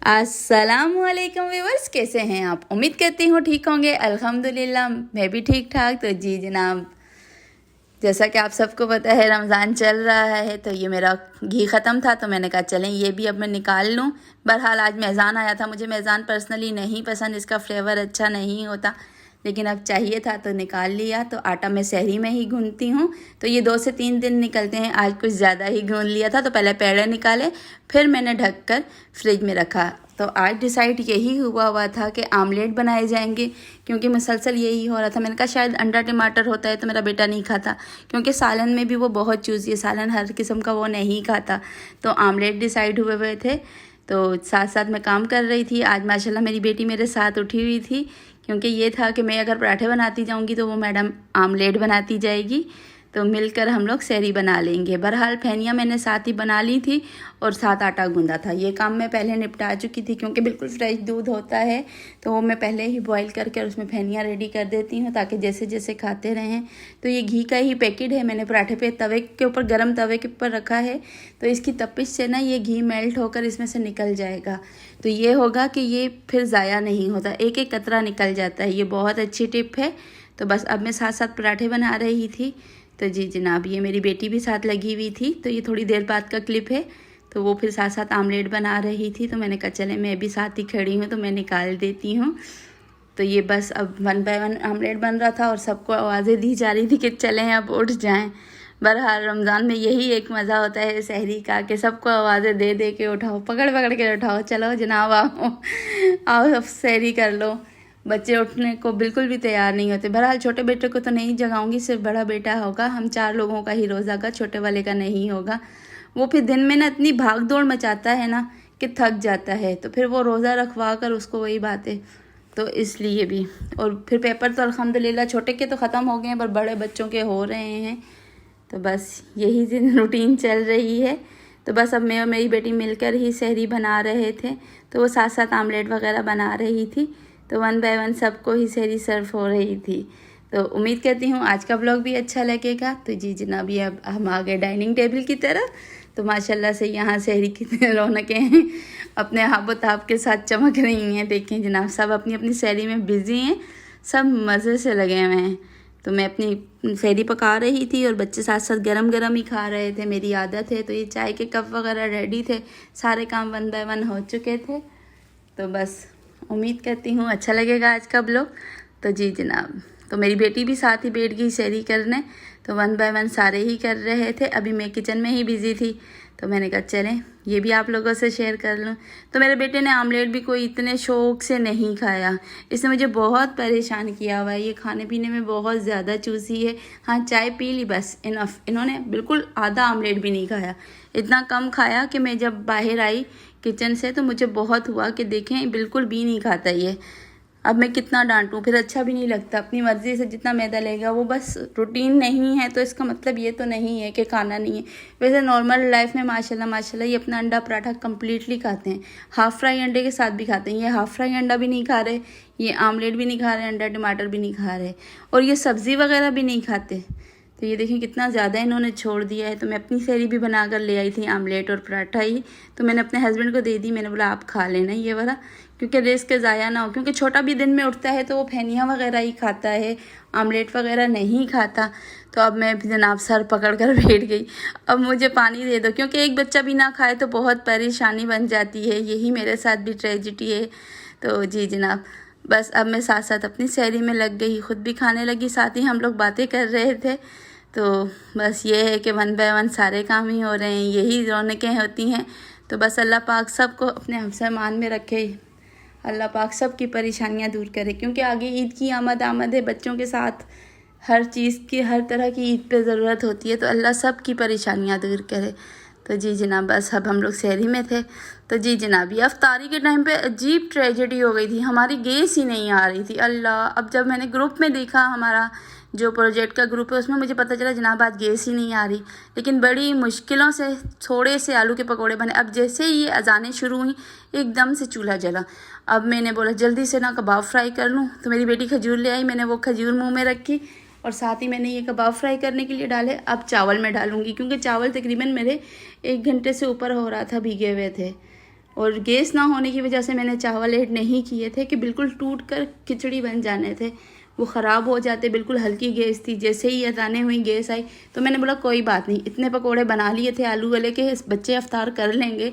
अस्सलामुअलैकुम व्यूअर्स, कैसे हैं आप? उम्मीद करती हूँ ठीक होंगे। अल्हम्दुलिल्लाह मैं भी ठीक ठाक। तो जी जनाब, जैसा कि आप सबको पता है रमज़ान चल रहा है, तो ये मेरा घी ख़त्म था तो मैंने कहा चलें ये भी अब मैं निकाल लूँ। बहरहाल आज मेज़ान आया था, मुझे मेज़ान पर्सनली नहीं पसंद, इसका फ्लेवर अच्छा नहीं होता, लेकिन अब चाहिए था तो निकाल लिया। तो आटा मैं सहरी में ही गूंथती हूँ, तो ये 2 से 3 दिन निकलते हैं। आज कुछ ज़्यादा ही गूंथ लिया था, तो पहले पेड़े निकाले, फिर मैंने ढक कर फ्रिज में रखा। तो आज डिसाइड यही हुआ था कि आमलेट बनाए जाएंगे, क्योंकि मुसलसल यही हो रहा था। मैंने कहा शायद अंडा टमाटर होता है तो मेरा बेटा नहीं खाता, क्योंकि सालन में भी वो बहुत चूज़ी है, सालन हर किस्म का वो नहीं खाता। तो आमलेट डिसाइड हुए थे, तो साथ साथ मैं काम कर रही थी। आज माशाल्लाह मेरी बेटी मेरे साथ उठी हुई थी, क्योंकि ये था कि मैं अगर पराठे बनाती जाऊंगी तो वो मैडम आमलेट बनाती जाएगी, तो मिलकर हम लोग सहरी बना लेंगे। बहरहाल फैनियाँ मैंने साथ ही बना ली थी और साथ आटा गूंदा था। ये काम मैं पहले निपटा चुकी थी, क्योंकि बिल्कुल फ्रेश दूध होता है तो वो मैं पहले ही बॉईल करके उसमें फैनियाँ रेडी कर देती हूँ, ताकि जैसे जैसे खाते रहें। तो ये घी का ही पैकेट है, मैंने पराठे पे तवे के ऊपर, गर्म तवे के ऊपर रखा है, तो इसकी तपिश से ना ये घी मेल्ट होकर इसमें से निकल जाएगा। तो ये होगा कि ये फिर ज़ाया नहीं होता, एक एक कतरा निकल जाता है। ये बहुत अच्छी टिप है। तो बस अब मैं साथ साथ पराठे बना रही थी। तो जी जनाब, ये मेरी बेटी भी साथ लगी हुई थी, तो ये थोड़ी देर बाद का क्लिप है। तो वो फिर साथ साथ आमलेट बना रही थी, तो मैंने कहा चले मैं भी साथ ही खड़ी हूँ तो मैं निकाल देती हूँ। तो ये बस अब 1 बाय 1 आमलेट बन रहा था और सबको आवाज़ें दी जा रही थी कि चलें अब उठ जाएं। बहरहाल रमज़ान में यही एक मज़ा होता है सहरी का, कि सबको आवाज़ें दे दे के उठाओ, पकड़ पकड़ के उठाओ, चलो जनाब आओ आओ अब सहरी कर लो। बच्चे उठने को बिल्कुल भी तैयार नहीं होते। बहरहाल छोटे बेटे को तो नहीं जगाऊंगी, सिर्फ बड़ा बेटा होगा। हम 4 लोगों का ही रोज़ा का, छोटे वाले का नहीं होगा। वो फिर दिन में ना इतनी भाग दौड़ मचाता है ना कि थक जाता है, तो फिर वो रोज़ा रखवा कर उसको वही बात है, तो इसलिए भी। और फिर पेपर तो अल्हम्दुलिल्लाह छोटे के तो ख़त्म हो गए हैं, पर बड़े बच्चों के हो रहे हैं। तो बस यही दिन रूटीन चल रही है। तो बस अब मैं और मेरी बेटी मिलकर ही सहरी बना रहे थे, तो वो साथ साथ आमलेट वगैरह बना रही थी। तो 1 बाय 1 सबको ही सहरी सर्व हो रही थी। तो उम्मीद करती हूँ आज का ब्लॉग भी अच्छा लगेगा। तो जी जनाब, ये अब हम आ गए डाइनिंग टेबल की तरफ। तो माशाल्लाह से यहाँ सहरी की रौनकें हैं अपने हाबो ताब के साथ चमक रही हैं। देखें जनाब, सब अपनी अपनी सहरी में बिज़ी हैं, सब मज़े से लगे हुए हैं। तो मैं अपनी सहरी पका रही थी और बच्चे साथ साथ गरम गरम ही खा रहे थे, मेरी आदत है। तो ये चाय के कप वगैरह रेडी थे, सारे काम 1 बाय 1 हो चुके थे। तो बस उम्मीद करती हूँ अच्छा लगेगा आज का ब्लॉग। तो जी जनाब, तो मेरी बेटी भी साथ ही बैठ गई सहरी करने, तो 1 बाय 1 सारे ही कर रहे थे। अभी मैं किचन में ही बिज़ी थी, तो मैंने कहा चलें ये भी आप लोगों से शेयर कर लूँ। तो मेरे बेटे ने आमलेट भी कोई इतने शौक़ से नहीं खाया, इसने मुझे बहुत परेशान किया हुआ है। ये खाने पीने में बहुत ज़्यादा चूसी है। हाँ, चाय पी ली बस, इनफ। इन्होंने बिल्कुल आधा आमलेट भी नहीं खाया, इतना कम खाया कि मैं जब बाहर आई किचन से तो मुझे बहुत हुआ कि देखें बिल्कुल भी नहीं खाता ये। अब मैं कितना डांटूं, फिर अच्छा भी नहीं लगता। अपनी मर्ज़ी से जितना मैदा लेगा, वो बस रूटीन नहीं है, तो इसका मतलब ये तो नहीं है कि खाना नहीं है। वैसे नॉर्मल लाइफ में माशाल्लाह माशाल्लाह ये अपना अंडा पराठा कम्प्लीटली खाते हैं, हाफ़ फ्राई अंडे के साथ भी खाते हैं। ये हाफ़ फ्राई अंडा भी नहीं खा रहे, ये आमलेट भी नहीं खा रहे, अंडा टमाटर भी नहीं खा रहे, और ये सब्ज़ी वगैरह भी नहीं खाते। तो ये देखें कितना ज़्यादा इन्होंने छोड़ दिया है। तो मैं अपनी सहरी भी बना कर ले आई थी, आमलेट और पराठा ही। तो मैंने अपने हस्बैंड को दे दी, मैंने बोला आप खा लेना ये वाला, क्योंकि रिस्क ज़ाया ना हो। क्योंकि छोटा भी दिन में उठता है तो वो फैनियाँ वगैरह ही खाता है, आमलेट वगैरह नहीं खाता। तो अब मैं जनाब सर पकड़ कर बैठ गई, अब मुझे पानी दे दो, क्योंकि एक बच्चा भी ना खाए तो बहुत परेशानी बन जाती है। यही मेरे साथ भी ट्रेजिडी है। तो जी जनाब, बस अब मैं साथ साथ अपनी सहरी में लग गई, ख़ुद भी खाने लगी, साथ ही हम लोग बातें कर रहे थे। तो बस ये है कि 1 बाय 1 सारे काम ही हो रहे हैं, यही रौनकें होती हैं। तो बस अल्लाह पाक सबको अपने हिफ्ज़-ए-मान में रखे, अल्लाह पाक सब की परेशानियां दूर करे, क्योंकि आगे ईद की आमद है। बच्चों के साथ हर चीज़ की, हर तरह की ईद पे ज़रूरत होती है, तो अल्लाह सब की परेशानियां दूर करे। तो जी जनाब, बस अब हम लोग सहरी में थे। तो जी जनाब, ये अफ्तारी के टाइम पे अजीब ट्रेजेडी हो गई थी, हमारी गैस ही नहीं आ रही थी। अल्लाह, अब जब मैंने ग्रुप में देखा, हमारा जो प्रोजेक्ट का ग्रुप है उसमें मुझे पता चला जनाब आज गैस ही नहीं आ रही। लेकिन बड़ी मुश्किलों से थोड़े से आलू के पकोड़े बने। अब जैसे ही ये अजानें शुरू हुई एकदम से चूल्हा जला। अब मैंने बोला जल्दी से ना कबाब फ्राई कर लूँ, तो मेरी बेटी खजूर ले आई, मैंने वो खजूर मुँह में रखी और साथ ही मैंने ये कबाब फ्राई करने के लिए डाले। अब चावल में डालूँगी, क्योंकि चावल तकरीबन मेरे 1 घंटे से ऊपर हो रहा था, भीगे हुए थे। और गैस ना होने की वजह से मैंने चावल ऐड नहीं किए थे कि बिल्कुल टूट कर खिचड़ी बन जाने थे, वो ख़राब हो जाते। बिल्कुल हल्की गैस थी। जैसे ही अज़ानें हुई गैस आई तो मैंने बोला कोई बात नहीं, इतने पकोड़े बना लिए थे आलू वाले के, बच्चे अफ्तार कर लेंगे,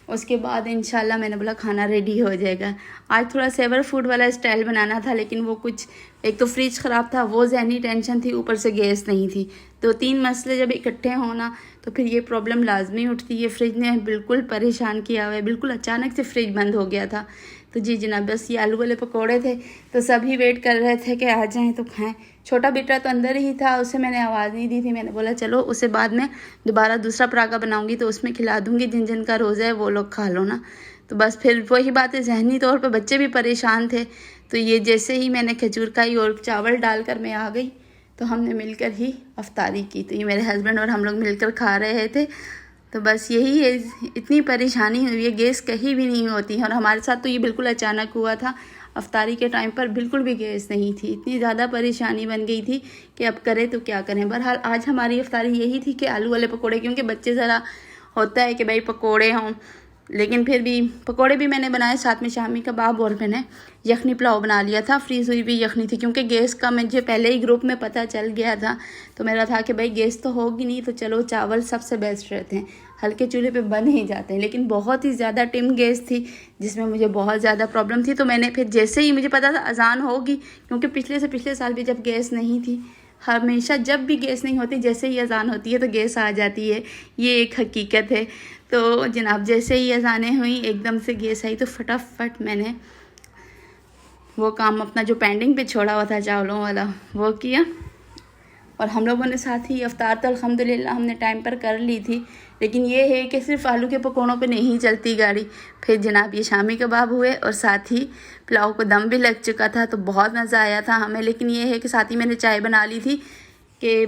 उसके बाद इंशाल्लाह मैंने बोला खाना रेडी हो जाएगा। आज थोड़ा सेवर फूड वाला स्टाइल बनाना था, लेकिन वो कुछ एक तो फ्रिज ख़राब था, वो ज़हनी टेंशन थी, ऊपर से गैस नहीं थी। 2-3 मसले जब इकट्ठे होना तो फिर ये प्रॉब्लम लाजमी उठती है। फ्रिज ने बिल्कुल परेशान किया हुआ है, बिल्कुल अचानक से फ्रिज बंद हो गया था। तो जी जनाब, बस ये आलू वाले पकोड़े थे तो सभी वेट कर रहे थे कि आ जाएं तो खाएं। छोटा बेटा तो अंदर ही था, उसे मैंने आवाज़ नहीं दी थी। मैंने बोला चलो उसे बाद में दोबारा दूसरा पराठा बनाऊंगी तो उसमें खिला दूंगी, जिन जिन का रोज़ा है वो लोग खा लो ना। तो बस फिर वही बात है, जहनी तौर पर बच्चे भी परेशान थे। तो ये जैसे ही मैंने खजूर खाई और चावल डालकर मैं आ गई तो हमने मिलकर ही अफ्तारी की। तो ये मेरे हस्बैंड और हम लोग मिलकर खा रहे थे। तो बस यही है, इतनी परेशानी हुई है, गैस कहीं भी नहीं होती है। और हमारे साथ तो ये बिल्कुल अचानक हुआ था, अफ्तारी के टाइम पर बिल्कुल भी गैस नहीं थी। इतनी ज़्यादा परेशानी बन गई थी कि अब करें तो क्या करें। बहरहाल आज हमारी अफ्तारी यही थी कि आलू वाले पकोड़े, क्योंकि बच्चे ज़रा होता है कि भाई पकोड़े हों, लेकिन फिर भी पकोड़े भी मैंने बनाए, साथ में शामी कबाब और मैंने यखनी पुलाव बना लिया था। फ्रीज़ हुई भी यखनी थी, क्योंकि गैस का मुझे पहले ही ग्रुप में पता चल गया था। तो मेरा था कि भाई गैस तो होगी नहीं तो चलो चावल सबसे बेस्ट रहते हैं, हल्के चूल्हे पे बन ही जाते हैं। लेकिन बहुत ही ज़्यादा टिम गैस थी जिसमें मुझे बहुत ज़्यादा प्रॉब्लम थी। तो मैंने फिर जैसे ही मुझे पता था अजान होगी, क्योंकि पिछले साल भी जब गैस नहीं थी, हमेशा जब भी गैस नहीं होती जैसे ही अजान होती है तो गैस आ जाती है, ये एक हकीकत है। तो जनाब जैसे ही अजानें हुई एकदम से गैस आई तो फटाफट मैंने वो काम अपना जो पेंडिंग पे छोड़ा हुआ था चावलों वाला वो किया। और हम लोगों ने साथ ही अफ्तार तो अल्हम्दुलिल्लाह हमने टाइम पर कर ली थी। लेकिन ये है कि सिर्फ आलू के पकौड़ों पे नहीं चलती गाड़ी। फिर जनाब ये शामी कबाब हुए और साथ ही पुलाव को दम भी लग चुका था, तो बहुत मज़ा आया था हमें। लेकिन ये है कि साथ ही मैंने चाय बना ली थी कि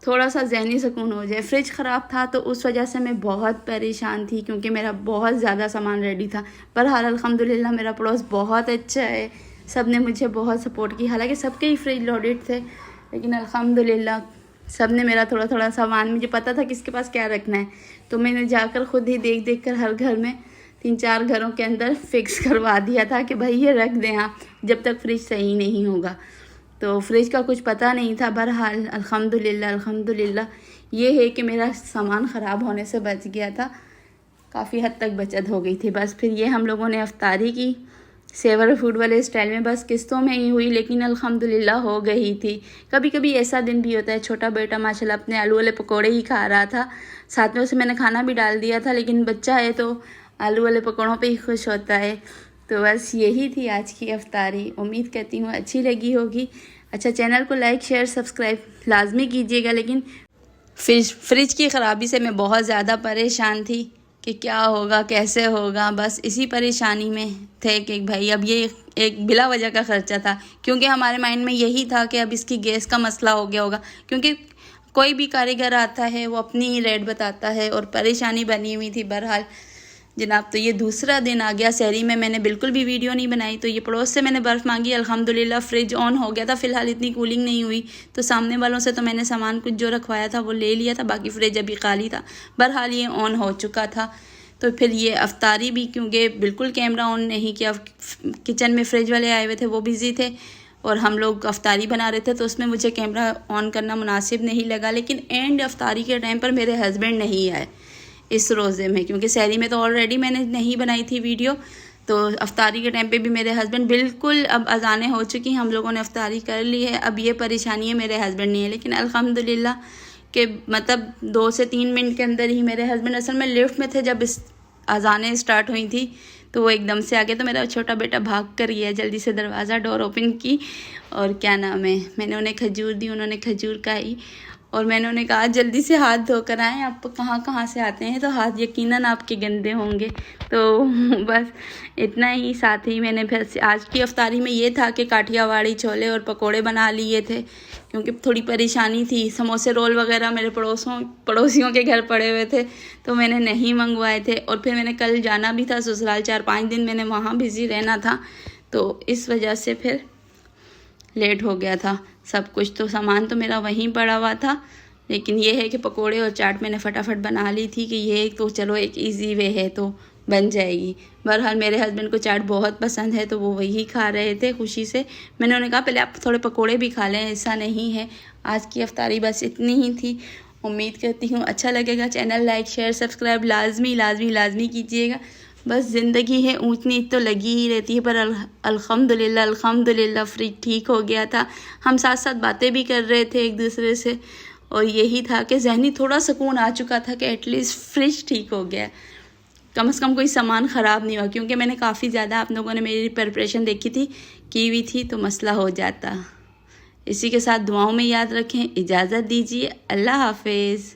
थोड़ा सा ज़हनी सुकून हो जाए। फ्रिज ख़राब था तो उस वजह से मैं बहुत परेशान थी, क्योंकि मेरा बहुत ज़्यादा सामान रेडी था। बहरहाल अल्हम्दुलिल्लाह मेरा पड़ोस बहुत अच्छा है, सब ने मुझे बहुत सपोर्ट की। हालांकि सबके ही फ्रिज लोडेड थे, लेकिन अल्हम्दुलिल्लाह सब ने मेरा थोड़ा थोड़ा सामान, मुझे पता था किसके पास क्या रखना है, तो मैंने जाकर ख़ुद ही देख कर हर घर में 3-4 घरों के अंदर फिक्स करवा दिया था कि भाई ये रख दें आप, जब तक फ्रिज सही नहीं होगा। तो फ्रिज का कुछ पता नहीं था। बहरहाल अल्हम्दुलिल्लाह ये है कि मेरा सामान ख़राब होने से बच गया था, काफ़ी हद तक बचत हो गई थी। बस फिर ये हम लोगों ने अफ्तारी की सेवर फूड वाले स्टाइल में, बस किस्तों में ही हुई, लेकिन अल्हम्दुलिल्लाह हो गई थी। कभी कभी ऐसा दिन भी होता है, छोटा बेटा माशाल्लाह अपने आलू वाले पकोड़े ही खा रहा था, साथ में उसे मैंने खाना भी डाल दिया था, लेकिन बच्चा है तो आलू वाले पकोड़ों पे ही खुश होता है। तो बस यही थी आज की अफ्तारी। उम्मीद करती हूँ अच्छी लगी होगी। अच्छा, चैनल को लाइक शेयर सब्सक्राइब लाजमी कीजिएगा। लेकिन फ्रिज की ख़राबी से मैं बहुत ज़्यादा परेशान थी कि क्या होगा कैसे होगा, बस इसी परेशानी में थे कि भाई अब ये एक बिला वजह का ख़र्चा था, क्योंकि हमारे माइंड में यही था कि अब इसकी गैस का मसला हो गया होगा। क्योंकि कोई भी कारीगर आता है वो अपनी ही रेट बताता है और परेशानी बनी हुई थी। बहरहाल जनाब, तो ये दूसरा दिन आ गया। सहरी में मैंने बिल्कुल भी वीडियो नहीं बनाई, तो ये पड़ोस से मैंने बर्फ़ मांगी, अल्हम्दुलिल्लाह फ्रिज ऑन हो गया था। फ़िलहाल इतनी कूलिंग नहीं हुई, तो सामने वालों से तो मैंने सामान कुछ जो रखवाया था वो ले लिया था, बाकी फ्रिज अभी खाली था। बहरहाल ये ऑन हो चुका था। तो फिर ये अफ्तारी भी, क्योंकि बिल्कुल कैमरा ऑन नहीं किया, किचन में फ्रिज वाले आए हुए थे वो बिज़ी थे और हम लोग अफ्तारी बना रहे थे, तो उसमें मुझे कैमरा ऑन करना मुनासिब नहीं लगा। लेकिन एंड अफ्तारी के टाइम पर मेरे हस्बैंड नहीं आए इस रोज़े में, क्योंकि सहरी में तो ऑलरेडी मैंने नहीं बनाई थी वीडियो, तो अफ्तारी के टाइम पे भी मेरे हस्बैंड बिल्कुल, अब अज़ानें हो चुकी, हम लोगों ने अफ्तारी कर ली है, अब ये परेशानी है मेरे हस्बैंड नहीं है। लेकिन अल्हम्दुलिल्लाह कि मतलब 2 से 3 मिनट के अंदर ही मेरे हस्बैंड, असल में लिफ्ट में थे जब इस अज़ानें स्टार्ट हुई थी, तो वो एकदम से आ गए। तो मेरा छोटा बेटा भाग कर गया, जल्दी से दरवाज़ा डोर ओपन की और क्या नाम है, मैंने उन्हें खजूर दी, उन्होंने खजूर खाई और मैंने उन्हें कहा जल्दी से हाथ धोकर आएँ, आप कहाँ से आते हैं, तो हाथ यकीनन आपके गंदे होंगे। तो बस इतना ही। साथ ही मैंने फिर आज की अफ्तारी में ये था कि काठियावाड़ी छोले और पकोड़े बना लिए थे, क्योंकि थोड़ी परेशानी थी। समोसे रोल वगैरह मेरे पड़ोसियों के घर पड़े हुए थे, तो मैंने नहीं मंगवाए थे। और फिर मैंने कल जाना भी था ससुराल, 4-5 दिन मैंने वहाँ बिज़ी रहना था, तो इस वजह से फिर लेट हो गया था सब कुछ। तो सामान तो मेरा वहीं पड़ा हुआ था, लेकिन ये है कि पकोड़े और चाट मैंने फटाफट बना ली थी कि ये तो चलो एक इजी वे है, तो बन जाएगी। बहरहाल मेरे हस्बैंड को चाट बहुत पसंद है तो वो वही खा रहे थे खुशी से। मैंने उन्हें कहा पहले आप थोड़े पकोड़े भी खा लें, ऐसा नहीं है। आज की अफ्तारी बस इतनी ही थी। उम्मीद करती हूँ अच्छा लगेगा। चैनल लाइक शेयर सब्सक्राइब लाजमी लाजमी लाजमी कीजिएगा। बस ज़िंदगी है ऊंच नीच तो लगी ही रहती है, पर अल्हम्दुलिल्लाह अल्हम्दुलिल्लाह फ्रिज ठीक हो गया था। हम साथ साथ बातें भी कर रहे थे एक दूसरे से, और यही था कि जहनी थोड़ा सुकून आ चुका था कि एटलीस्ट फ्रिज ठीक हो गया, कम से कम कोई सामान ख़राब नहीं हुआ। क्योंकि मैंने काफ़ी ज़्यादा, आप लोगों ने मेरी प्रिपरेशन देखी थी, की हुई थी, तो मसला हो जाता। इसी के साथ दुआओं में याद रखें। इजाज़त दीजिए। अल्लाह हाफिज़।